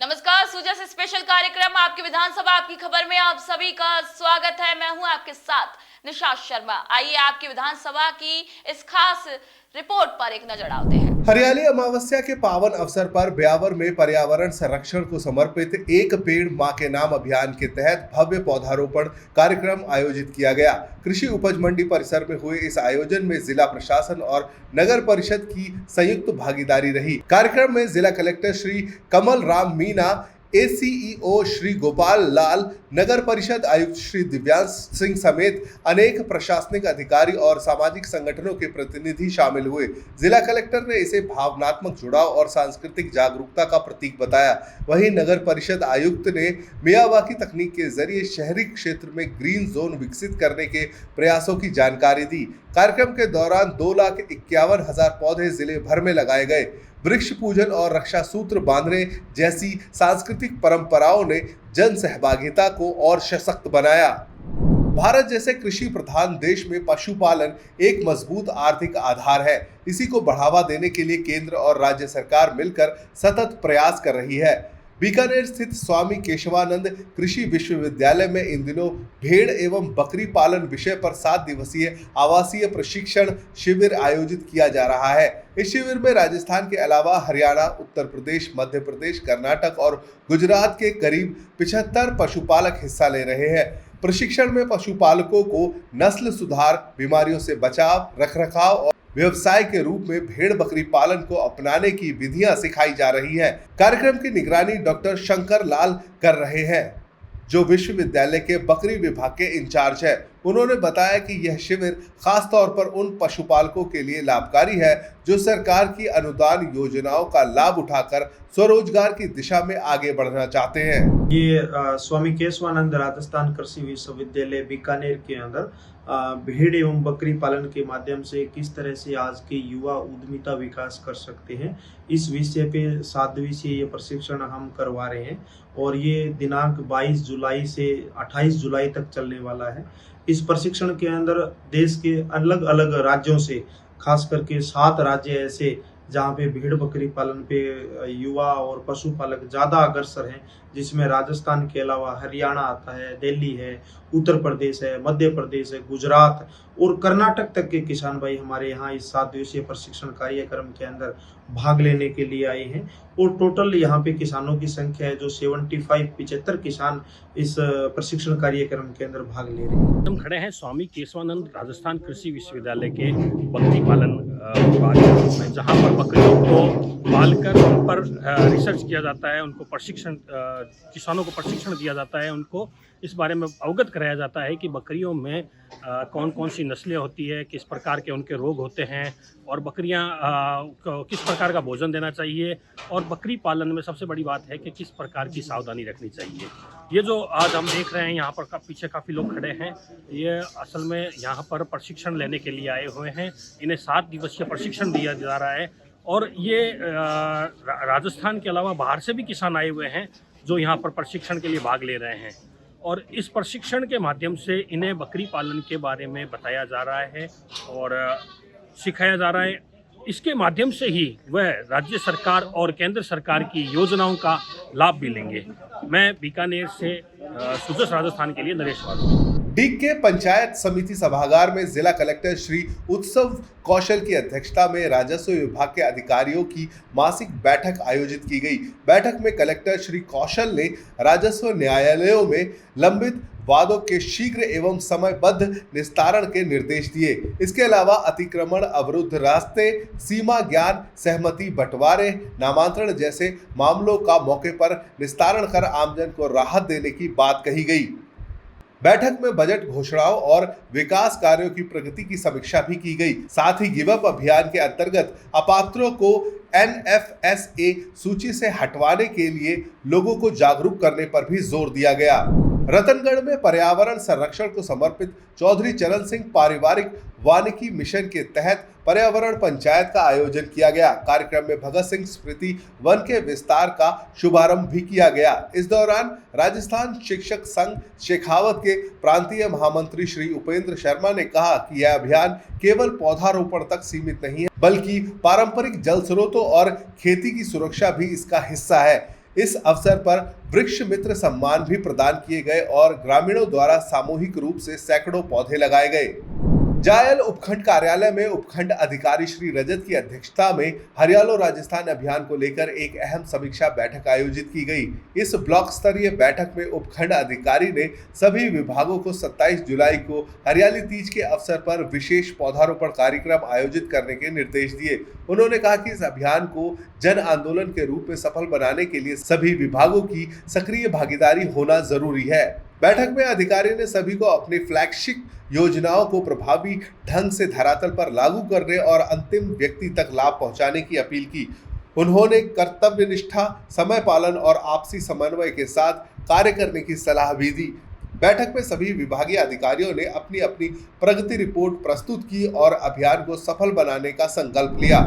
नमस्कार, सुजा से स्पेशल कार्यक्रम आपकी विधानसभा आपकी खबर में आप सभी का स्वागत है। मैं हूं आपके साथ निशा शर्मा। आइए आपकी विधानसभा की इस खास रिपोर्ट पर एक नजर डालते हैं। हरियाली अमावस्या के पावन अवसर पर ब्यावर में पर्यावरण संरक्षण को समर्पित एक पेड़ मां के नाम अभियान के तहत भव्य पौधारोपण कार्यक्रम आयोजित किया गया। कृषि उपज मंडी परिसर में हुए इस आयोजन में जिला प्रशासन और नगर परिषद की संयुक्त भागीदारी रही। कार्यक्रम में जिला कलेक्टर श्री कमल राम मीना, एसीईओ श्री गोपाल लाल, नगर परिषद आयुक्त श्री दिव्यांश सिंह समेत अनेक प्रशासनिक अधिकारी और सामाजिक संगठनों के प्रतिनिधि शामिल हुए। जिला कलेक्टर ने इसे भावनात्मक जुड़ाव और सांस्कृतिक जागरूकता का प्रतीक बताया। वहीं नगर परिषद आयुक्त ने मियावाकी तकनीक के जरिए शहरी क्षेत्र में ग्रीन जोन विकसित करने के प्रयासों की जानकारी दी। कार्यक्रम के दौरान 2,51,000 पौधे जिले भर में लगाए गए। वृक्ष पूजन और रक्षा सूत्र बांधने जैसी सांस्कृतिक परंपराओं ने जन सहभागिता को और सशक्त बनाया। भारत जैसे कृषि प्रधान देश में पशुपालन एक मजबूत आर्थिक आधार है। इसी को बढ़ावा देने के लिए केंद्र और राज्य सरकार मिलकर सतत प्रयास कर रही है। बीकानेर स्थित स्वामी केशवानंद कृषि विश्वविद्यालय में इन दिनों भेड़ एवं बकरी पालन विषय पर 7 दिवसीय आवासीय प्रशिक्षण शिविर आयोजित किया जा रहा है। इस शिविर में राजस्थान के अलावा हरियाणा, उत्तर प्रदेश, मध्य प्रदेश, कर्नाटक और गुजरात के करीब 75 पशुपालक हिस्सा ले रहे हैं। प्रशिक्षण में पशुपालकों को नस्ल सुधार, बीमारियों से बचाव, रखरखाव और व्यवसाय के रूप में भेड़ बकरी पालन को अपनाने की विधियां सिखाई जा रही है। कार्यक्रम की निगरानी डॉक्टर शंकर लाल कर रहे हैं, जो विश्वविद्यालय के बकरी विभाग के इंचार्ज है। उन्होंने बताया कि यह शिविर खास तौर पर उन पशुपालकों के लिए लाभकारी है जो सरकार की अनुदान योजनाओं का लाभ उठाकर स्वरोजगार की दिशा में आगे बढ़ना चाहते हैं। ये स्वामी केशवानंद राजस्थान कृषि विश्वविद्यालय बीकानेर के अंदर भेड़ एवं बकरी पालन के माध्यम से किस तरह से आज के युवा उद्यमिता विकास कर सकते हैं, इस विषय पे 7 दिवसीय ये प्रशिक्षण हम करवा रहे हैं और ये दिनांक 22 जुलाई से 28 जुलाई तक चलने वाला है। इस प्रशिक्षण के अंदर देश के अलग अलग राज्यों से खास करके 7 राज्य ऐसे जहाँ पे भेड़ बकरी पालन पे युवा और पशुपालक ज़्यादा अग्रसर हैं, जिसमें राजस्थान के अलावा हरियाणा आता है, दिल्ली है, उत्तर प्रदेश है, मध्य प्रदेश है, गुजरात और कर्नाटक तक के किसान भाई हमारे यहाँ इस 7 दिवसीय प्रशिक्षण कार्यक्रम के अंदर भाग लेने के लिए आए हैं। और टोटल यहाँ पे किसानों की संख्या है जो 75 किसान इस प्रशिक्षण कार्यक्रम के अंदर भाग ले रहे हैं। हम खड़े हैं स्वामी केशवानंद राजस्थान कृषि विश्वविद्यालय के बकरी पालन विभाग में, जहाँ पर बकरियों को पालकर उन पर रिसर्च किया जाता है, उनको प्रशिक्षण किसानों को प्रशिक्षण दिया जाता है, उनको इस बारे में अवगत कराया जाता है कि बकरियों में कौन कौन सी नस्लें होती है, किस प्रकार के उनके रोग होते हैं और बकरियां किस प्रकार का भोजन देना चाहिए। और बकरी पालन में सबसे बड़ी बात है कि किस प्रकार की सावधानी रखनी चाहिए। ये जो आज हम देख रहे हैं यहाँ पर पीछे काफ़ी लोग खड़े हैं, ये असल में यहाँ पर प्रशिक्षण लेने के लिए आए हुए हैं। इन्हें 7 दिवसीय प्रशिक्षण दिया जा रहा है और ये राजस्थान के अलावा बाहर से भी किसान आए हुए हैं जो यहाँ पर प्रशिक्षण के लिए भाग ले रहे हैं। और इस प्रशिक्षण के माध्यम से इन्हें बकरी पालन के बारे में बताया जा रहा है और सिखाया जा रहा है। इसके माध्यम से ही वह राज्य सरकार और केंद्र सरकार की योजनाओं का लाभ भी लेंगे। मैं बीकानेर से सुजस राजस्थान के लिए नरेश वाल। डीग के पंचायत समिति सभागार में जिला कलेक्टर श्री उत्सव कौशल की अध्यक्षता में राजस्व विभाग के अधिकारियों की मासिक बैठक आयोजित की गई। बैठक में कलेक्टर श्री कौशल ने राजस्व न्यायालयों में लंबित वादों के शीघ्र एवं समयबद्ध निस्तारण के निर्देश दिए। इसके अलावा अतिक्रमण, अवरुद्ध रास्ते, सीमा ज्ञान, सहमति बंटवारे, नामांतरण जैसे मामलों का मौके पर निस्तारण कर आमजन को राहत देने की बात कही गई। बैठक में बजट घोषणाओं और विकास कार्यों की प्रगति की समीक्षा भी की गई। साथ ही गिव अप अभियान के अंतर्गत अपात्रों को NFSA सूची से हटवाने के लिए लोगों को जागरूक करने पर भी जोर दिया गया। रतनगढ़ में पर्यावरण संरक्षण को समर्पित चौधरी चरण सिंह पारिवारिक वानिकी मिशन के तहत पर्यावरण पंचायत का आयोजन किया गया। कार्यक्रम में भगत सिंह स्मृति वन के विस्तार का शुभारंभ भी किया गया। इस दौरान राजस्थान शिक्षक संघ शेखावत के प्रांतीय महामंत्री श्री उपेंद्र शर्मा ने कहा कि यह अभियान केवल पौधारोपण तक सीमित नहीं है, बल्कि पारंपरिक जल स्रोतों और खेती की सुरक्षा भी इसका हिस्सा है। इस अवसर पर वृक्ष मित्र सम्मान भी प्रदान किए गए और ग्रामीणों द्वारा सामूहिक रूप से सैकड़ों पौधे लगाए गए। जायल उपखंड कार्यालय में उपखंड अधिकारी श्री रजत की अध्यक्षता में हरियालो राजस्थान अभियान को लेकर एक अहम समीक्षा बैठक आयोजित की गई। इस ब्लॉक स्तरीय बैठक में उपखंड अधिकारी ने सभी विभागों को 27 जुलाई को हरियाली तीज के अवसर पर विशेष पौधारोपण कार्यक्रम आयोजित करने के निर्देश दिए। उन्होंने कहा कि इस अभियान को जन आंदोलन के रूप में सफल बनाने के लिए सभी विभागों की सक्रिय भागीदारी होना जरूरी है। बैठक में अधिकारी ने सभी को अपनी फ्लैगशिप योजनाओं को प्रभावी ढंग से धरातल पर लागू करने और अंतिम व्यक्ति तक लाभ पहुंचाने की अपील की। उन्होंने कर्तव्य निष्ठा, समय पालन और आपसी समन्वय के साथ कार्य करने की सलाह भी दी। बैठक में सभी विभागीय अधिकारियों ने अपनी अपनी प्रगति रिपोर्ट प्रस्तुत की और अभियान को सफल बनाने का संकल्प लिया।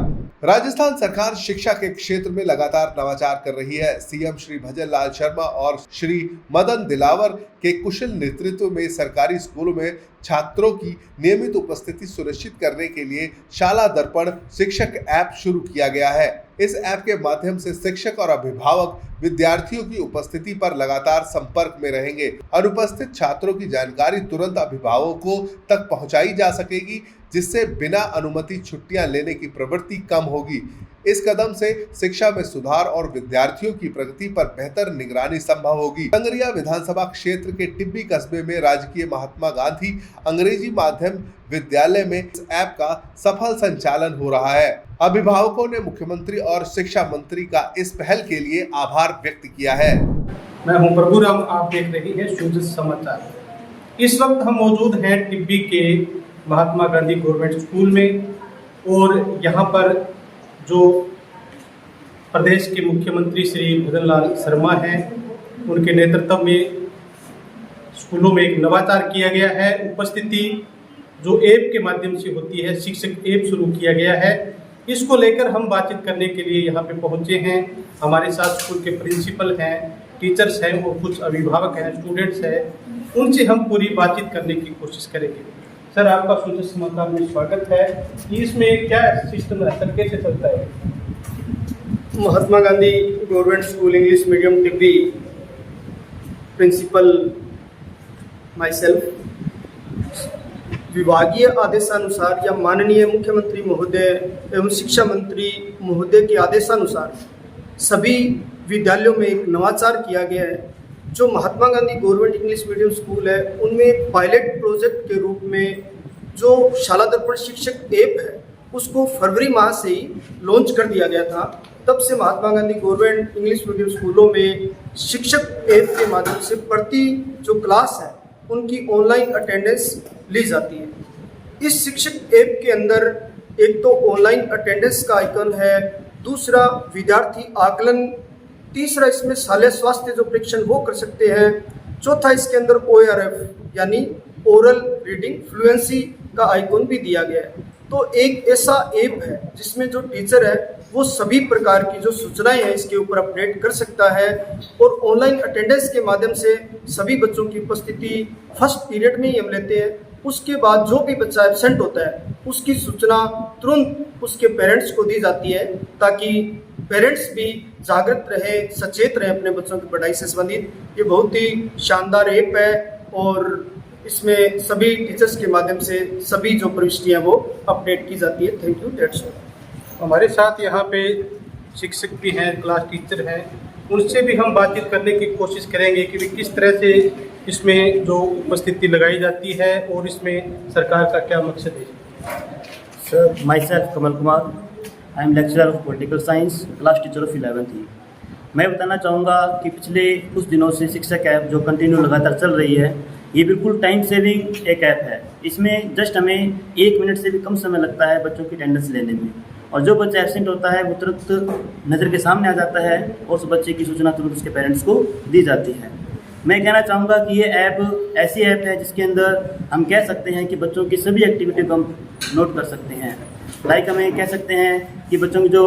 राजस्थान सरकार शिक्षा के क्षेत्र में लगातार नवाचार कर रही है। सीएम श्री भजन लाल शर्मा और श्री मदन दिलावर के कुशल नेतृत्व में सरकारी स्कूलों में छात्रों की नियमित उपस्थिति सुनिश्चित करने के लिए शाला दर्पण शिक्षक ऐप शुरू किया गया है। इस ऐप के माध्यम से शिक्षक और अभिभावक विद्यार्थियों की उपस्थिति पर लगातार संपर्क में रहेंगे। अनुपस्थित छात्रों की जानकारी तुरंत अभिभावकों तक पहुंचाई जा सकेगी, जिससे बिना अनुमति छुट्टियां लेने की प्रवृत्ति कम होगी। इस कदम से शिक्षा में सुधार और विद्यार्थियों की प्रगति पर बेहतर निगरानी संभव होगी। संगरिया विधानसभा क्षेत्र के टिब्बी कस्बे में राजकीय महात्मा गांधी अंग्रेजी माध्यम विद्यालय में इस ऐप का सफल संचालन हो रहा है। अभिभावकों ने मुख्यमंत्री और शिक्षा मंत्री का इस पहल के लिए आभार व्यक्त किया है। मैं हूं प्रभुराम, आप देख रहे हैं सूरज समाचार। इस वक्त हम मौजूद हैं टिब्बी के महात्मा गांधी गवर्नमेंट स्कूल में और यहाँ पर जो प्रदेश के मुख्यमंत्री श्री भजन लाल शर्मा हैं, उनके नेतृत्व में स्कूलों में एक नवाचार किया गया है। उपस्थिति जो ऐप के माध्यम से होती है, शिक्षक ऐप शुरू किया गया है। इसको लेकर हम बातचीत करने के लिए यहाँ पे पहुँचे हैं। हमारे साथ स्कूल के प्रिंसिपल हैं, टीचर्स हैं और कुछ अभिभावक हैं, स्टूडेंट्स हैं। उनसे हम पूरी बातचीत करने की कोशिश करेंगे। सर, आपका सूरज समाचार में स्वागत है। इसमें क्या सिस्टम है सर, कैसे चलता है? Mahatma Gandhi government school English medium Tibbi principal myself, विभागीय आदेशानुसार या माननीय मुख्यमंत्री महोदय एवं शिक्षा मंत्री महोदय के आदेशानुसार सभी विद्यालयों में एक नवाचार किया गया है। जो Mahatma Gandhi government English medium school है, उनमें पायलट प्रोजेक्ट के रूप में जो शाला दर्पण शिक्षक ऐप है, उसको फरवरी माह से ही लॉन्च कर दिया गया था। तब से महात्मा गांधी गवर्नमेंट इंग्लिश मीडियम स्कूलों में शिक्षक ऐप के माध्यम से प्रति जो क्लास है उनकी ऑनलाइन अटेंडेंस ली जाती है। इस शिक्षक ऐप के अंदर एक तो ऑनलाइन अटेंडेंस का आइकन है, दूसरा विद्यार्थी आकलन, तीसरा इसमें शालेय स्वास्थ्य जो परीक्षण वो कर सकते हैं, चौथा इसके अंदर ORF यानी ओरल रीडिंग फ्लुएंसी का आइकन भी दिया गया है। तो एक ऐसा ऐप है जिसमें जो टीचर है वो सभी प्रकार की जो सूचनाएं हैं इसके ऊपर अपडेट कर सकता है और ऑनलाइन अटेंडेंस के माध्यम से सभी बच्चों की उपस्थिति फर्स्ट पीरियड में ही हम लेते हैं। उसके बाद जो भी बच्चा एब्सेंट होता है उसकी सूचना तुरंत उसके पेरेंट्स को दी जाती है, ताकि पेरेंट्स भी जागृत रहे, सचेत रहे अपने बच्चों की पढ़ाई से संबंधित। ये बहुत ही शानदार ऐप है और इसमें सभी टीचर्स के माध्यम से सभी जो प्रविष्टियाँ वो अपडेट की जाती है। Thank you, that's all. हमारे साथ यहाँ पे शिक्षक भी हैं, क्लास टीचर हैं, उनसे भी हम बातचीत करने की कोशिश करेंगे कि किस तरह से इसमें जो उपस्थिति लगाई जाती है और इसमें सरकार का क्या मकसद है। Sir, my self Kamal Kumar, I am lecturer of political science, class teacher of 11th। मैं बताना चाहूँगा कि पिछले कुछ दिनों से शिक्षक ऐप जो कंटिन्यू लगातार चल रही है, ये बिल्कुल टाइम सेविंग एक ऐप है। इसमें जस्ट हमें 1 मिनट से भी कम समय लगता है बच्चों की अटेंडेंस लेने में, और जो बच्चा एब्सेंट होता है वो तुरंत नज़र के सामने आ जाता है और उस बच्चे की सूचना तुरंत उसके पेरेंट्स को दी जाती है। मैं कहना चाहूँगा कि ये ऐप ऐसी ऐप है जिसके अंदर हम कह सकते हैं कि बच्चों की सभी एक्टिविटी को हम नोट कर सकते हैं। लाइक हमें कह सकते हैं कि बच्चों की जो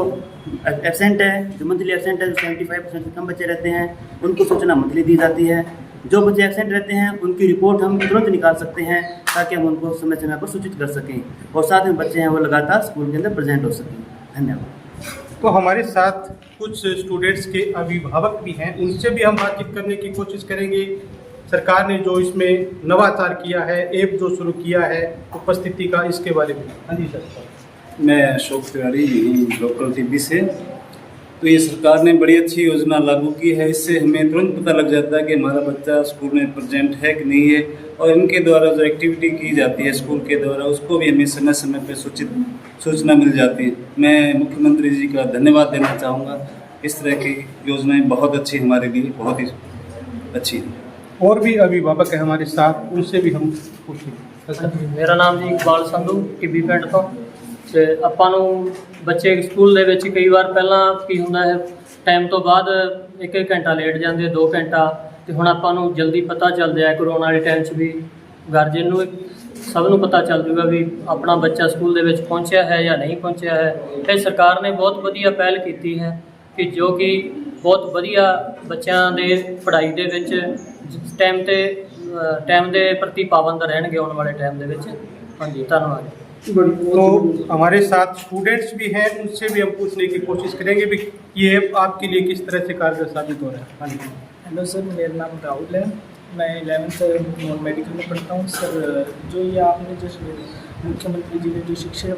एब्सेंट है, जो मंथली एब्सेंट है, जो 75% से कम बच्चे रहते हैं, उनको सूचना मंथली दी जाती है। जो बच्चे एब्सेंट रहते हैं उनकी रिपोर्ट हम तुरंत निकाल सकते हैं ताकि हम उनको समय समय पर सूचित कर सकें, और साथ में बच्चे हैं वो लगातार स्कूल के अंदर प्रेजेंट हो सकें। धन्यवाद। तो हमारे साथ कुछ स्टूडेंट्स के अभिभावक भी हैं, उनसे भी हम बातचीत करने की कोशिश करेंगे। सरकार ने जो इसमें नवाचार किया है, ऐप जो शुरू किया है उपस्थिति का, इसके बारे में। हाँ जी सर। मैं अशोक तिवारी, यहीं लोकल टीवी से। तो ये सरकार ने बड़ी अच्छी योजना लागू की है। इससे हमें तुरंत पता लग जाता है कि हमारा बच्चा स्कूल में प्रेजेंट है कि नहीं है, और इनके द्वारा जो एक्टिविटी की जाती है स्कूल के द्वारा, उसको भी हमें समय समय पर सूचना मिल जाती है। मैं मुख्यमंत्री जी का धन्यवाद देना चाहूँगा। इस तरह की योजनाएं बहुत अच्छी, हमारे लिए बहुत ही अच्छी है। और भी अभिभावक है हमारे साथ, उनसे भी हम पूछेंगे। मेरा नाम जी इकबाल संधू टिब्बी ਪਿੰਡ ਤੋਂ। ਤੇ ਆਪਾਂ ਨੂੰ ਬੱਚੇ ਸਕੂਲ ਦੇ ਵਿੱਚ ਕਈ ਵਾਰ ਪਹਿਲਾਂ ਕੀ ਹੁੰਦਾ ਹੈ, ਟਾਈਮ ਤੋਂ ਬਾਅਦ 1 ਘੰਟਾ ਲੇਟ ਜਾਂਦੇ, 2 ਘੰਟਾ, ਤੇ ਹੁਣ ਆਪਾਂ ਨੂੰ ਜਲਦੀ ਪਤਾ ਚੱਲ ਜਾਏ ਕਰੋਨਾ ਵਾਲੇ ਟਾਈਮ 'ਚ ਵੀ ਗਾਰਜੀਅਨ ਨੂੰ ਸਭ ਨੂੰ ਪਤਾ ਚੱਲ ਜੂਗਾ ਵੀ ਆਪਣਾ ਬੱਚਾ ਸਕੂਲ ਦੇ ਵਿੱਚ ਪਹੁੰਚਿਆ ਹੈ ਜਾਂ ਨਹੀਂ ਪਹੁੰਚਿਆ ਹੈ। ਇਹ ਸਰਕਾਰ ਨੇ ਬਹੁਤ ਵਧੀਆ ਪਹਿਲ ਕੀਤੀ ਹੈ ਕਿ ਜੋ ਕਿ ਬਹੁਤ ਵਧੀਆ ਬੱਚਿਆਂ ਦੇ ਪੜ੍ਹਾਈ ਦੇ ਵਿੱਚ ਟਾਈਮ ਦੇ ਪ੍ਰਤੀ ਪਾਬੰਦ ਰਹਿਣਗੇ ਆਉਣ ਵਾਲੇ ਟਾਈਮ ਦੇ ਵਿੱਚ। ਹਾਂਜੀ, ਧੰਨਵਾਦ। तो हमारे साथ स्टूडेंट्स भी हैं, उनसे भी हम पूछने की कोशिश करेंगे भी ये ऐप आपके लिए किस तरह से कारगर साबित हो रहा है। हाँ जी। हेलो सर, मेरा नाम राहुल है, मैं 11th नॉन मेडिकल में पढ़ता हूँ। सर, जो ये आपने जो मुख्यमंत्री जी ने जो शिक्षा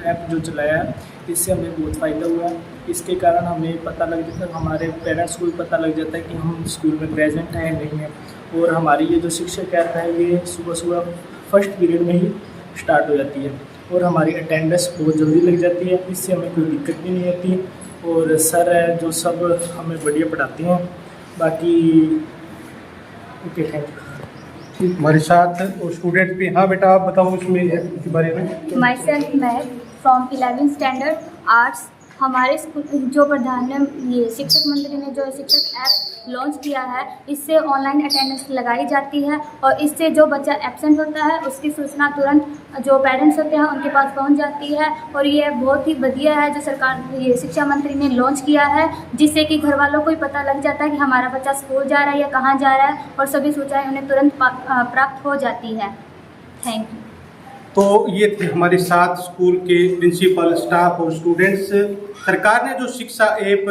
ऐप जो चलाया है, इससे हमें बहुत फ़ायदा हुआ है। इसके कारण हमें पता लग जाता है, हमारे पेरेंट्स को भी पता लग जाता है कि हम स्कूल में प्रेजेंट हैं नहीं हैं। और हमारी ये जो शिक्षक ऐप है, ये सुबह सुबह फर्स्ट पीरियड में ही स्टार्ट हो जाती है और हमारी अटेंडेंस बहुत जल्दी लग जाती है। इससे हमें कोई दिक्कत भी नहीं आती और सर है जो सब हमें बढ़िया पढ़ाते हैं। बाकी ओके, थैंक यू। हमारे साथ और स्टूडेंट भी। हाँ बेटा, आप बताओ इसमें इसके बारे में। My self Mahak from 11th standard arts. हमारे स्कूल जो ये शिक्षक मंत्री ने जो शिक्षक ऐप लॉन्च किया है, इससे ऑनलाइन अटेंडेंस लगाई जाती है और इससे जो बच्चा एब्सेंट होता है उसकी सूचना तुरंत जो पेरेंट्स होते हैं उनके पास पहुंच जाती है। और ये बहुत ही बढ़िया है जो सरकार ये शिक्षा मंत्री ने लॉन्च किया है, जिससे कि घर वालों को ही पता लग जाता है कि हमारा बच्चा स्कूल जा रहा है या कहाँ जा रहा है, और सभी सूचनाएं उन्हें तुरंत प्राप्त हो जाती है। Thank you. तो ये थे हमारे साथ स्कूल के प्रिंसिपल, स्टाफ और स्टूडेंट्स। सरकार ने जो शिक्षा ऐप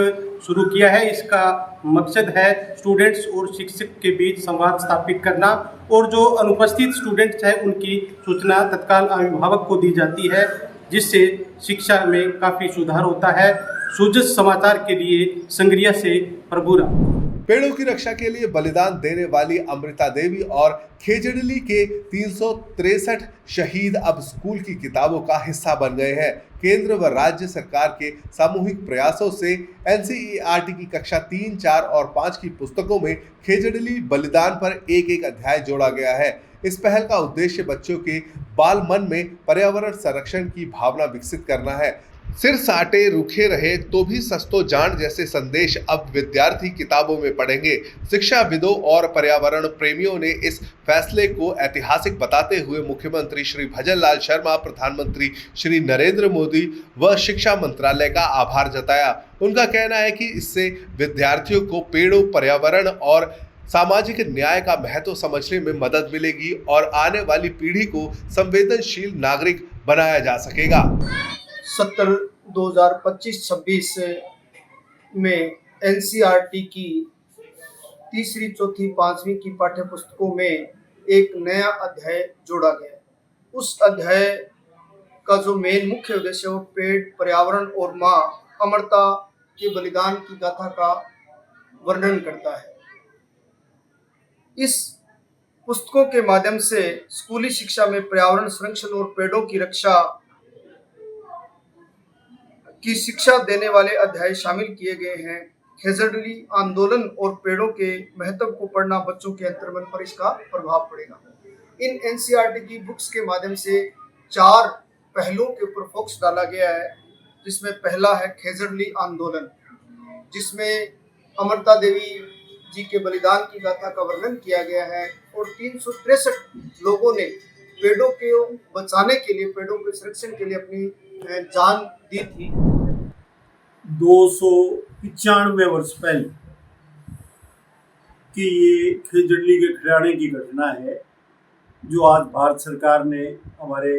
शुरू किया है, इसका मकसद है स्टूडेंट्स और शिक्षक के बीच संवाद स्थापित करना, और जो अनुपस्थित स्टूडेंट्स हैं उनकी सूचना तत्काल अभिभावक को दी जाती है, जिससे शिक्षा में काफ़ी सुधार होता है। सूजस समाचार के लिए संग्रिया से प्रभुराम। पेड़ों की रक्षा के लिए बलिदान देने वाली अमृता देवी और खेजड़ली के 363 शहीद अब स्कूल की किताबों का हिस्सा बन गए हैं। केंद्र व राज्य सरकार के सामूहिक प्रयासों से NCERT की कक्षा 3, 4 और 5 की पुस्तकों में खेजड़ली बलिदान पर एक अध्याय जोड़ा गया है। इस पहल का उद्देश्य बच्चों के बाल मन में पर्यावरण संरक्षण की भावना विकसित करना है। सिर साटे रूखे रहे तो भी सस्तो जान जैसे संदेश अब विद्यार्थी किताबों में पढ़ेंगे। शिक्षाविदों और पर्यावरण प्रेमियों ने इस फैसले को ऐतिहासिक बताते हुए मुख्यमंत्री श्री भजन लाल शर्मा, प्रधानमंत्री श्री नरेंद्र मोदी व शिक्षा मंत्रालय का आभार जताया। उनका कहना है कि इससे विद्यार्थियों को पेड़ों, पर्यावरण और सामाजिक न्याय का महत्व समझने में मदद मिलेगी और आने वाली पीढ़ी को संवेदनशील नागरिक बनाया जा सकेगा। 2025-26 में NCERT की तीसरी, चौथी, 5वीं की पाठ्य पुस्तकों में एक नया अध्याय जोड़ा गया। उस अध्याय का जो मेन मुख्य उद्देश्य है वो पेड़, पर्यावरण और माँ अमरता के बलिदान की गाथा का वर्णन करता है। इस पुस्तकों के माध्यम से स्कूली शिक्षा में पर्यावरण संरक्षण और पेड़ों की रक्षा की शिक्षा देने वाले अध्याय शामिल किए गए हैं। खेजड़ली आंदोलन और पेड़ों के महत्व को पढ़ना बच्चों के अंतर्मन पर इसका प्रभाव पड़ेगा। इन NCERT की बुक्स के माध्यम से 4 पहलुओं के ऊपर फोकस डाला गया है, जिसमें पहला है खेजड़ली आंदोलन, जिसमें अमरता देवी जी के बलिदान की गाथा का वर्णन किया गया है और 363 लोगों ने पेड़ों को बचाने के लिए, पेड़ों के संरक्षण के लिए अपनी जान दी थी। 295 वर्ष पहले कि ये खेजड़ली के खिलाने की घटना है, जो आज भारत सरकार ने हमारे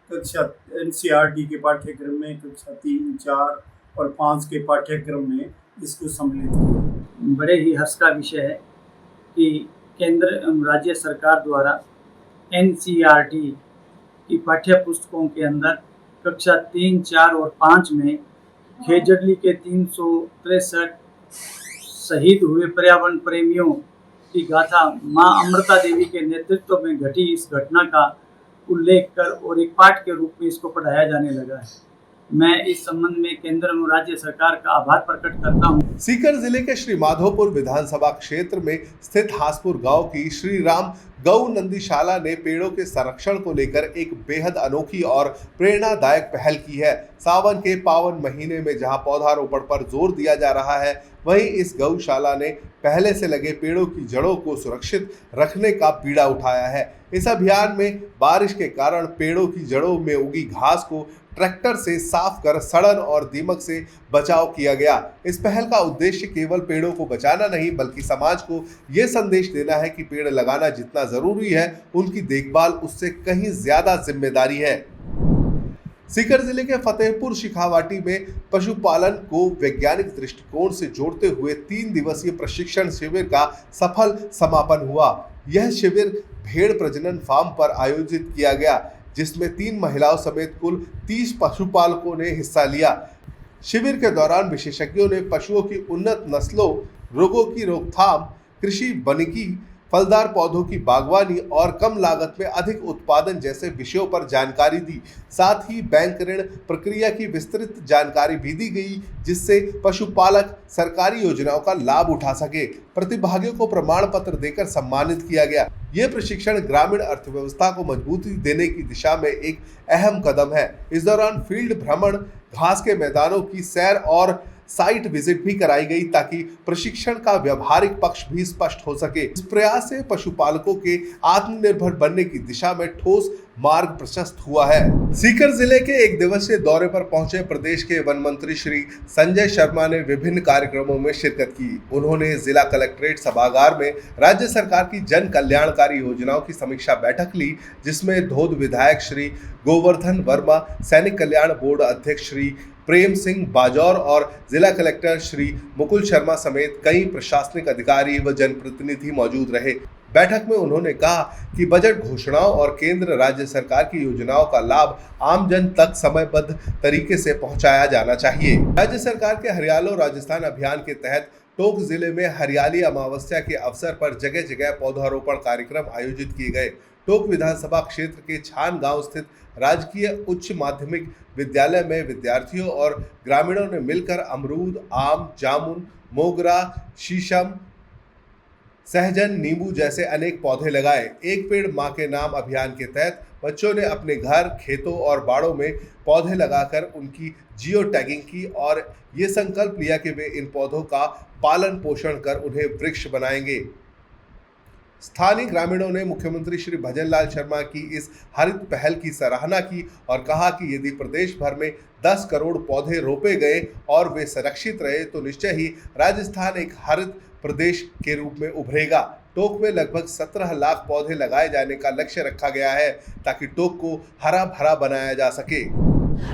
कक्षा NCERT के पाठ्यक्रम में कक्षा 3, 4 और 5 के पाठ्यक्रम में इसको सम्मिलित किया। बड़े ही हर्ष का विषय है कि केंद्र एवं राज्य सरकार द्वारा NCERT की पाठ्य पुस्तकों के अंदर कक्षा 3, 4 और 5 में खेजड़ली के 363 शहीद हुए पर्यावरण प्रेमियों की गाथा मां अमृता देवी के नेतृत्व में घटी इस घटना का उल्लेख कर और एक पाठ के रूप में इसको पढ़ाया जाने लगा है। मैं इस संबंध में केंद्र और राज्य सरकार का आभार प्रकट करता हूं। सीकर जिले के श्री माधोपुर विधानसभा क्षेत्र में स्थित हासपुर गांव की श्री राम गौ नंदीशाला ने पेड़ों के संरक्षण को लेकर एक बेहद अनोखी और प्रेरणादायक पहल की है। सावन के पावन महीने में जहां पौधारोपण पर जोर दिया जा रहा है, वहीं इस गौशाला ने पहले से लगे पेड़ों की जड़ों को सुरक्षित रखने का बीड़ा उठाया है। इस अभियान में बारिश के कारण पेड़ों की जड़ों में उगी घास को ट्रैक्टर से साफ कर सड़न और दीमक से बचाव किया गया। इस पहल का उद्देश्य केवल पेड़ों को बचाना नहीं, बल्कि समाज को ये संदेश देना है कि पेड़ लगाना जितना जरूरी है, उनकी देखभाल उससे कहीं ज्यादा जिम्मेदारी है। सीकर जिले के फतेहपुर शिखावाटी में पशुपालन को वैज्ञानिक दृष्टिकोण से जोड़ते हुए 3 दिवसीय प्रशिक्षण शिविर का सफल समापन हुआ। यह शिविर भेड़ प्रजनन फार्म पर आयोजित किया गया, जिसमें 3 महिलाओं समेत कुल 30 पशुपालकों ने हिस्सा लिया। शिविर के दौरान विशेषज्ञों ने पशुओं की उन्नत नस्लों, रोगों की रोकथाम, कृषि वानिकी, फलदार पौधों की बागवानी और कम लागत में अधिक उत्पादन जैसे विषयों पर जानकारी दी। साथ ही बैंक ऋण प्रक्रिया की विस्तृत जानकारी भी दी गई, जिससे पशुपालक सरकारी योजनाओं का लाभ उठा सके। प्रतिभागियों को प्रमाण पत्र देकर सम्मानित किया गया। ये प्रशिक्षण ग्रामीण अर्थव्यवस्था को मजबूती देने की दिशा में एक अहम कदम है। इस दौरान फील्ड भ्रमण, घास के मैदानों की सैर और साइट विजिट भी कराई गई, ताकि प्रशिक्षण का व्यवहारिक पक्ष भी स्पष्ट हो सके। इस प्रयास से पशुपालकों के आत्मनिर्भर बनने की दिशा में ठोस मार्ग प्रशस्त हुआ है। सीकर जिले के 1 दिवसीय दौरे पर पहुंचे प्रदेश के वन मंत्री श्री संजय शर्मा ने विभिन्न कार्यक्रमों में शिरकत की। उन्होंने जिला कलेक्ट्रेट सभागार में राज्य सरकार की जन कल्याणकारी योजनाओं की समीक्षा बैठक ली, जिसमें धोद विधायक श्री गोवर्धन वर्मा, सैनिक कल्याण बोर्ड अध्यक्ष श्री प्रेम सिंह बाजौर और जिला कलेक्टर श्री मुकुल शर्मा समेत कई प्रशासनिक अधिकारी व जनप्रतिनिधि मौजूद रहे। बैठक में उन्होंने कहा कि बजट घोषणाओं और केंद्र राज्य सरकार की योजनाओं का लाभ आमजन तक समयबद्ध तरीके से पहुंचाया जाना चाहिए। राज्य सरकार के हरियालो राजस्थान अभियान के तहत टोंक जिले में हरियाली अमावस्या के अवसर पर जगह जगह पौधारोपण कार्यक्रम आयोजित किए गए। टोंक विधानसभा क्षेत्र के छान गांव स्थित राजकीय उच्च माध्यमिक विद्यालय में विद्यार्थियों और ग्रामीणों ने मिलकर अमरूद, आम, जामुन, मोगरा, शीशम, सहजन, नींबू जैसे अनेक पौधे लगाए। एक पेड़ मां के नाम अभियान के तहत बच्चों ने अपने घर, खेतों और बाड़ों में पौधे लगाकर उनकी जियो टैगिंग की और ये संकल्प लिया कि वे इन पौधों का पालन पोषण कर उन्हें वृक्ष बनाएंगे। स्थानीय ग्रामीणों ने मुख्यमंत्री श्री भजन लाल शर्मा की इस हरित पहल की सराहना की और कहा कि यदि प्रदेश भर में 10 करोड़ पौधे रोपे गए और वे संरक्षित रहे, तो निश्चय ही राजस्थान एक हरित प्रदेश के रूप में उभरेगा। टोंक में लगभग 17 लाख पौधे लगाए जाने का लक्ष्य रखा गया है, ताकि टोंक को हरा भरा बनाया जा सके।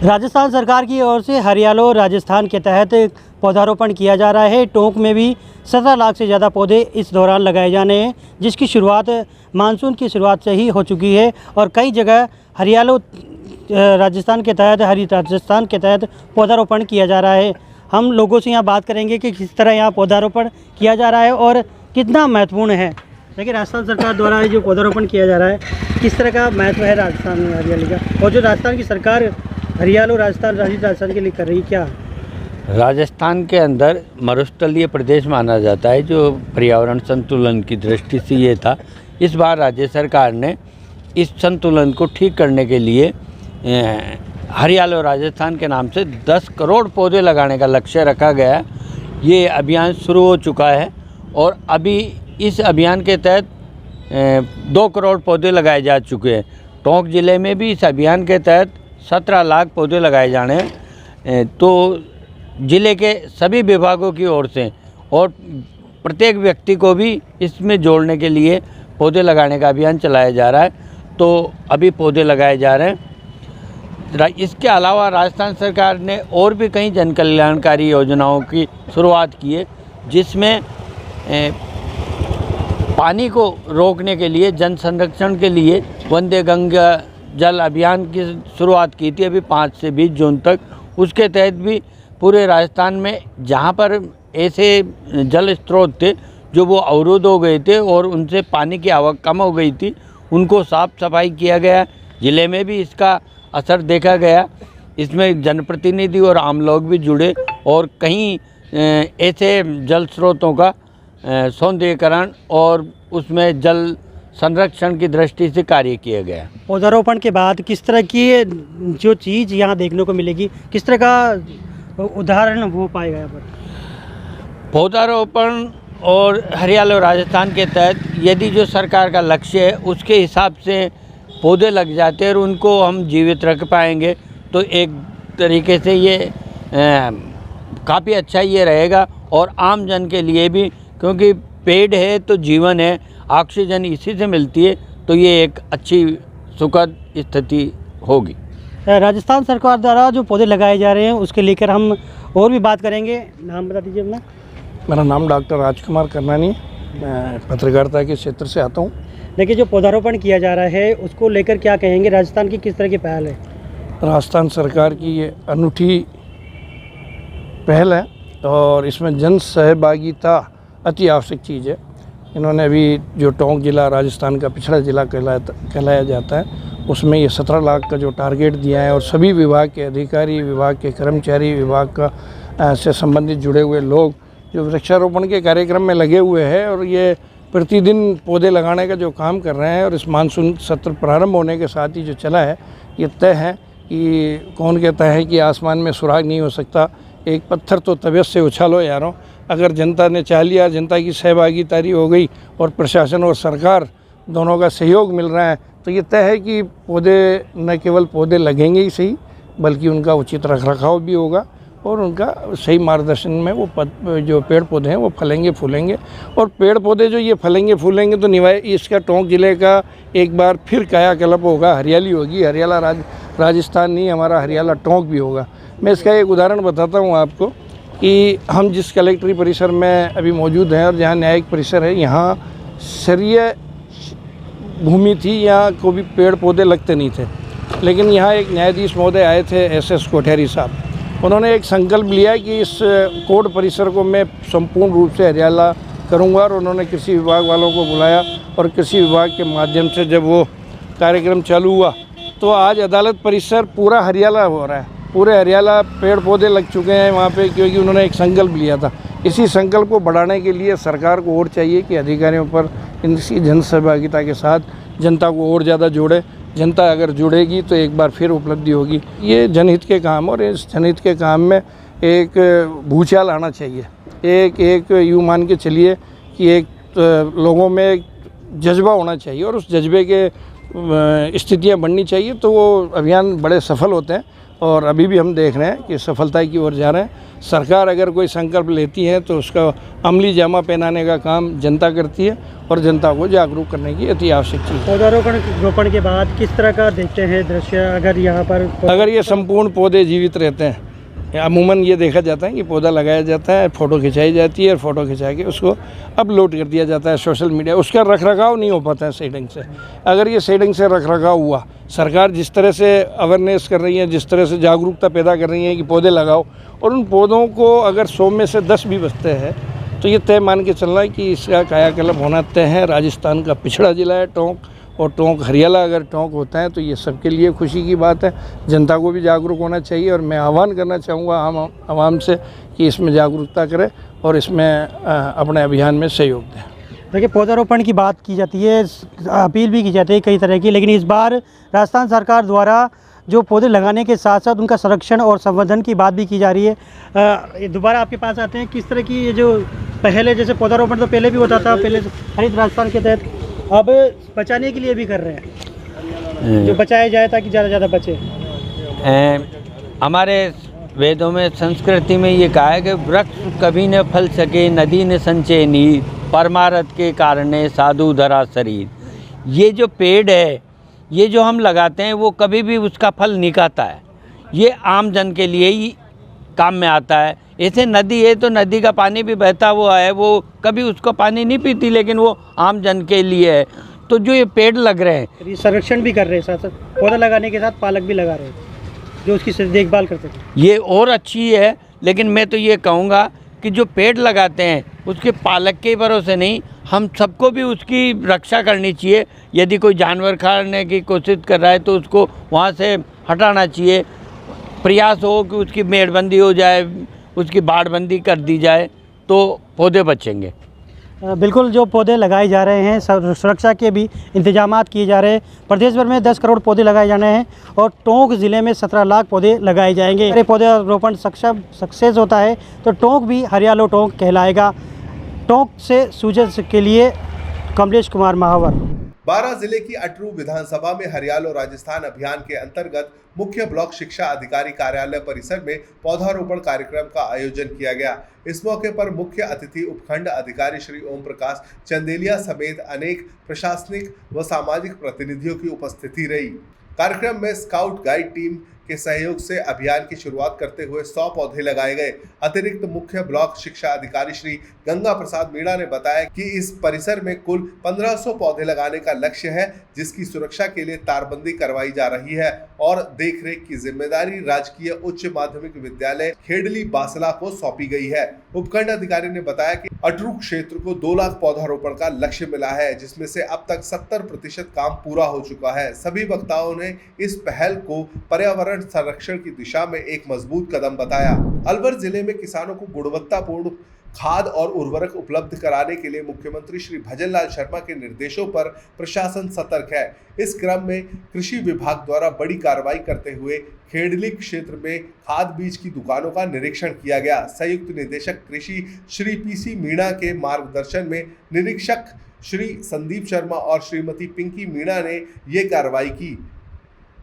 राजस्थान सरकार की ओर से हरियालो राजस्थान के तहत पौधारोपण किया जा रहा है। टोंक में भी 17 लाख से ज़्यादा पौधे इस दौरान लगाए जाने हैं, जिसकी शुरुआत मानसून की शुरुआत से ही हो चुकी है और कई जगह हरियालो राजस्थान के तहत, हरित राजस्थान के तहत पौधारोपण किया जा रहा है। हम लोगों से यहाँ बात करेंगे कि किस तरह यहाँ पौधारोपण किया जा रहा है और कितना महत्वपूर्ण है। देखिए, राजस्थान सरकार द्वारा जो पौधारोपण किया जा रहा है, किस तरह का महत्व है राजस्थान में हरियाली का, और जो राजस्थान की सरकार हरियालो राजस्थान के लिए कर रही क्या? राजस्थान के अंदर मरुस्थलीय प्रदेश माना जाता है, जो पर्यावरण संतुलन की दृष्टि से ये था। इस बार राज्य सरकार ने इस संतुलन को ठीक करने के लिए हरियालो राजस्थान के नाम से 10 करोड़ पौधे लगाने का लक्ष्य रखा गया है। ये अभियान शुरू हो चुका है और अभी इस अभियान के तहत 2 करोड़ पौधे लगाए जा चुके हैं। टोंक जिले में भी इस अभियान के तहत 17 लाख पौधे लगाए जाने हैं। तो जिले के सभी विभागों की ओर से और प्रत्येक व्यक्ति को भी इसमें जोड़ने के लिए पौधे लगाने का अभियान चलाया जा रहा है। तो अभी पौधे लगाए जा रहे हैं। इसके अलावा राजस्थान सरकार ने और भी कई जन कल्याणकारी योजनाओं की शुरुआत की है, जिसमें पानी को रोकने के लिए, जन संरक्षण के लिए वंदे गंगा जल अभियान की शुरुआत की थी अभी 5 से 20 जून तक। उसके तहत भी पूरे राजस्थान में जहाँ पर ऐसे जल स्रोत थे जो वो अवरुद्ध हो गए थे और उनसे पानी की आवक कम हो गई थी, उनको साफ सफाई किया गया। ज़िले में भी इसका असर देखा गया। इसमें जनप्रतिनिधि और आम लोग भी जुड़े और कहीं ऐसे जल स्रोतों का सौंदर्यीकरण और उसमें जल संरक्षण की दृष्टि से कार्य किया गया। पौधारोपण के बाद किस तरह की जो चीज़ यहाँ देखने को मिलेगी, किस तरह का उदाहरण हो पाएगा यहाँ पर? पौधारोपण और हरियाली राजस्थान के तहत यदि जो सरकार का लक्ष्य है उसके हिसाब से पौधे लग जाते हैं और उनको हम जीवित रख पाएंगे तो एक तरीके से ये काफ़ी अच्छा ये रहेगा और आम जन के लिए भी, क्योंकि पेड़ है तो जीवन है, ऑक्सीजन इसी से मिलती है, तो ये एक अच्छी सुखद स्थिति होगी। राजस्थान सरकार द्वारा जो पौधे लगाए जा रहे हैं उसके लेकर हम और भी बात करेंगे। नाम बता दीजिए अपना। मेरा नाम डॉक्टर राजकुमार करनानी, मैं पत्रकारिता के क्षेत्र से आता हूँ। देखिए, जो पौधारोपण किया जा रहा है उसको लेकर क्या कहेंगे, राजस्थान की किस तरह की पहल है? राजस्थान सरकार की ये अनूठी पहल है और इसमें जन सहभागिता अति आवश्यक चीज़ है। इन्होंने अभी जो टोंक जिला राजस्थान का पिछड़ा जिला कहलाया जाता है, उसमें ये 17 लाख का जो टारगेट दिया है और सभी विभाग के अधिकारी, विभाग के कर्मचारी, विभाग का से संबंधित जुड़े हुए लोग जो वृक्षारोपण के कार्यक्रम में लगे हुए हैं और ये प्रतिदिन पौधे लगाने का जो काम कर रहे हैं। और इस मानसून सत्र प्रारंभ होने के साथ ही जो चला है, ये तय है कि कौन कहता है कि आसमान में सुराग नहीं हो सकता, एक पत्थर तो तबीयत से उछालो यारों। अगर जनता ने चाह लिया, जनता की सहभागिता हो गई और प्रशासन और सरकार दोनों का सहयोग मिल रहा है, तो ये तय है कि पौधे न केवल पौधे लगेंगे ही सही, बल्कि उनका उचित रखरखाव भी होगा और उनका सही मार्गदर्शन में वो जो पेड़ पौधे हैं वो फलेंगे फूलेंगे। और पेड़ पौधे जो ये फलेंगे फूलेंगे तो निवाय इसका टोंक जिले का एक बार फिर कायाकल्प होगा, हरियाली होगी। हरियाला राजस्थान नहीं, हमारा हरियाला टोंक भी होगा। मैं इसका एक उदाहरण बताता हूँ आपको कि हम जिस कलेक्ट्री परिसर में अभी मौजूद हैं और जहाँ न्यायिक परिसर है, यहाँ शरीय भूमि थी, यहाँ को भी पेड़ पौधे लगते नहीं थे। लेकिन यहाँ एक न्यायाधीश महोदय आए थे, SS कोठेरी साहब। उन्होंने एक संकल्प लिया कि इस कोर्ट परिसर को मैं संपूर्ण रूप से हरियाला करूँगा और उन्होंने कृषि विभाग वालों को बुलाया और कृषि विभाग के माध्यम से जब वो कार्यक्रम चालू हुआ तो आज अदालत परिसर पूरा हरियाला हो रहा है। पूरे हरियाला पेड़ पौधे लग चुके हैं वहाँ पे, क्योंकि उन्होंने एक संकल्प लिया था। इसी संकल्प को बढ़ाने के लिए सरकार को और चाहिए कि अधिकारियों पर इनकी जन सहभागिता के साथ जनता को और ज़्यादा जोड़े। जनता अगर जुड़ेगी तो एक बार फिर उपलब्धि होगी। ये जनहित के काम और इस जनहित के काम में एक भूचाल आना चाहिए। एक यूँ मान के चलिए कि एक लोगों में एक जज्बा होना चाहिए और उस जज्बे के स्थितियाँ बननी चाहिए, तो वो अभियान बड़े सफल होते हैं। और अभी भी हम देख रहे हैं कि सफलता की ओर जा रहे हैं। सरकार अगर कोई संकल्प लेती है तो उसका अमली जामा पहनाने का काम जनता करती है और जनता को जागरूक करने की अति आवश्यक चीज़ है। पौधारोपण के बाद किस तरह का देखते हैं दृश्य? अगर यहाँ पर अगर ये संपूर्ण पौधे जीवित रहते हैं, अमूमन ये देखा जाता है कि पौधा लगाया जाता है, फ़ोटो खिंचाई जाती है और फ़ोटो खिंचा के उसको अपलोड कर दिया जाता है सोशल मीडिया। उसका रखरखाव नहीं हो पाता है सही ढंग से। अगर ये सही ढंग से रखरखाव हुआ, सरकार जिस तरह से अवेयरनेस कर रही है, जिस तरह से जागरूकता पैदा कर रही है कि पौधे लगाओ, और उन पौधों को अगर 100 में से 10 भी बचते हैं तो ये तय मान के चलना है कि इसका कायाकल्प होना तय है। राजस्थान का पिछड़ा जिला है टोंक, और टोंक हरियाला अगर टोंक होता है तो ये सबके लिए खुशी की बात है। जनता को भी जागरूक होना चाहिए और मैं आह्वान करना चाहूँगा आवाम से कि इसमें जागरूकता करें और इसमें अपने अभियान में सहयोग दें। देखिए, पौधारोपण की बात की जाती है, अपील भी की जाती है कई तरह की, लेकिन इस बार राजस्थान सरकार द्वारा जो पौधे लगाने के साथ साथ उनका संरक्षण और संवर्धन की बात भी की जा रही है। दोबारा आपके पास आते हैं, किस तरह की ये जो पहले जैसे पौधारोपण तो पहले भी होता था, पहले हरित राजस्थान के तहत, अब बचाने के लिए भी कर रहे हैं, जो बचाया जाए ताकि ज़्यादा ज़्यादा बचे। हमारे वेदों में, संस्कृति में ये कहा है कि वृक्ष कभी न फल सके, नदी न संचय नीर, परमारथ के कारणे साधु धरा शरीर। ये जो पेड़ है ये जो हम लगाते हैं वो कभी भी उसका फल निकालता है। ये आम जन के लिए ही काम में आता है। ऐसे नदी है तो नदी का पानी भी बहता हुआ है, वो कभी उसको पानी नहीं पीती, लेकिन वो आम जन के लिए है। तो जो ये पेड़ लग रहे हैं, संरक्षण भी कर रहे हैं, साथ साथ पौधा लगाने के साथ पालक भी लगा रहे हैं जो उसकी देखभाल करते थे। ये और अच्छी है, लेकिन मैं तो ये कहूँगा कि जो पेड़ लगाते हैं उसके पालक के भरोसे नहीं, हम सबको भी उसकी रक्षा करनी चाहिए। यदि कोई जानवर खाने की कोशिश कर रहा है तो उसको वहाँ से हटाना चाहिए। प्रयास हो कि उसकी मेड़बंदी हो जाए, उसकी बाड़बंदी कर दी जाए तो पौधे बचेंगे। बिल्कुल, जो पौधे लगाए जा रहे हैं सुरक्षा के भी इंतजामात किए जा रहे हैं। प्रदेश भर में 10 करोड़ पौधे लगाए जाने हैं और टोंक ज़िले में 17 लाख पौधे लगाए जाएंगे। अगर पौधे सक्सेस होता है तो टोंक भी हरियालो टोंक कहलाएगा। टोंक से सूजन के लिए कमलेश कुमार महावर। बारां जिले की अटरू विधानसभा में हरियालो राजस्थान अभियान के अंतर्गत मुख्य ब्लॉक शिक्षा अधिकारी कार्यालय परिसर में पौधारोपण कार्यक्रम का आयोजन किया गया। इस मौके पर मुख्य अतिथि उपखंड अधिकारी श्री ओम प्रकाश चंदेलिया समेत अनेक प्रशासनिक व सामाजिक प्रतिनिधियों की उपस्थिति रही। कार्यक्रम में स्काउट गाइड टीम के सहयोग से अभियान की शुरुआत करते हुए 100 पौधे लगाए गए। अतिरिक्त मुख्य ब्लॉक शिक्षा अधिकारी श्री गंगा प्रसाद मीणा ने बताया कि इस परिसर में कुल 1500 पौधे लगाने का लक्ष्य है, जिसकी सुरक्षा के लिए तारबंदी करवाई जा रही है और देखरेख की जिम्मेदारी राजकीय उच्च माध्यमिक विद्यालय खेडली बासला को सौंपी गई है। उपखंड अधिकारी ने बताया कि अटरू क्षेत्र को 2 लाख पौधारोपण का लक्ष्य मिला है, जिसमें से अब तक 70% काम पूरा हो चुका है। सभी वक्ताओं ने इस पहल को पर्यावरण संरक्षण की दिशा में एक मजबूत कदम बताया। अलवर जिले में किसानों को गुणवत्तापूर्ण खाद और उर्वरक उपलब्ध कराने के लिए मुख्यमंत्री श्री भजनलाल शर्मा के निर्देशों पर प्रशासन सतर्क है। इस क्रम में कृषि विभाग द्वारा बड़ी कार्रवाई करते हुए खेडली क्षेत्र में खाद बीज की दुकानों का निरीक्षण किया गया। संयुक्त निदेशक कृषि श्री पीसी मीणा के मार्गदर्शन में निरीक्षक श्री संदीप शर्मा और श्रीमती पिंकी मीणा ने ये कार्रवाई की।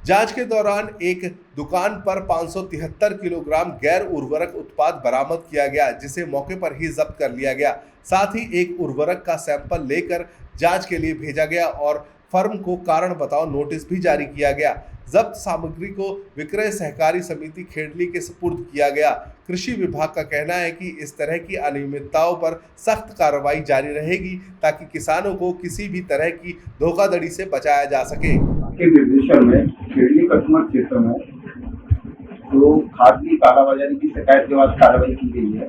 जांच के दौरान एक दुकान पर 573 किलोग्राम गैर उर्वरक उत्पाद बरामद किया गया, जिसे मौके पर ही जब्त कर लिया गया। साथ ही एक उर्वरक का सैंपल लेकर जांच के लिए भेजा गया और फर्म को कारण बताओ नोटिस भी जारी किया गया। जब्त सामग्री को विक्रय सहकारी समिति खेडली के सुपुर्द किया गया। कृषि विभाग का कहना है कि इस तरह की अनियमितताओं पर सख्त कार्रवाई जारी रहेगी ताकि किसानों को किसी भी तरह की धोखाधड़ी से बचाया जा सके। निर्देशन में खेडली कस्टमर क्षेत्र में तो खाद की कालाबाजारी की शिकायत के बाद कार्रवाई की गई है।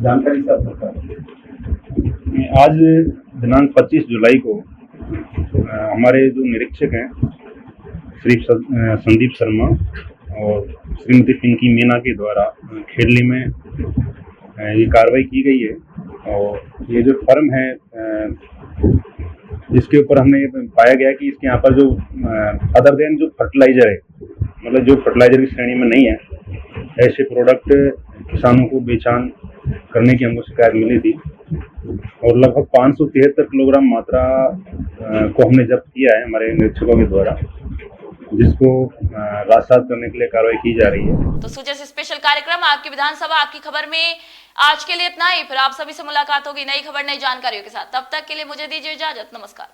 जानकारी सब आज दिनांक 25 जुलाई को हमारे जो निरीक्षक हैं श्री संदीप शर्मा और श्रीमती पिंकी मीना के द्वारा खेडली में ये कार्रवाई की गई है। और ये जो फर्म है इसके ऊपर हमने पाया गया कि इसके यहाँ पर जो अदर देन जो फर्टिलाइजर है, मतलब जो फर्टिलाइजर की श्रेणी में नहीं है, ऐसे प्रोडक्ट किसानों को बेचान करने की हमको शिकायत मिली थी और लगभग 573 किलोग्राम मात्रा को हमने जब्त किया है हमारे निरीक्षकों के द्वारा, जिसको राजसात करने के लिए कार्रवाई की जा रही है। तो सुजय स्पेशल कार्यक्रम आपकी विधानसभा आपकी खबर में आज के लिए इतना ही। फिर आप सभी से मुलाकात होगी नई खबर नई जानकारियों के साथ। तब तक के लिए मुझे दीजिए इजाजत। नमस्कार।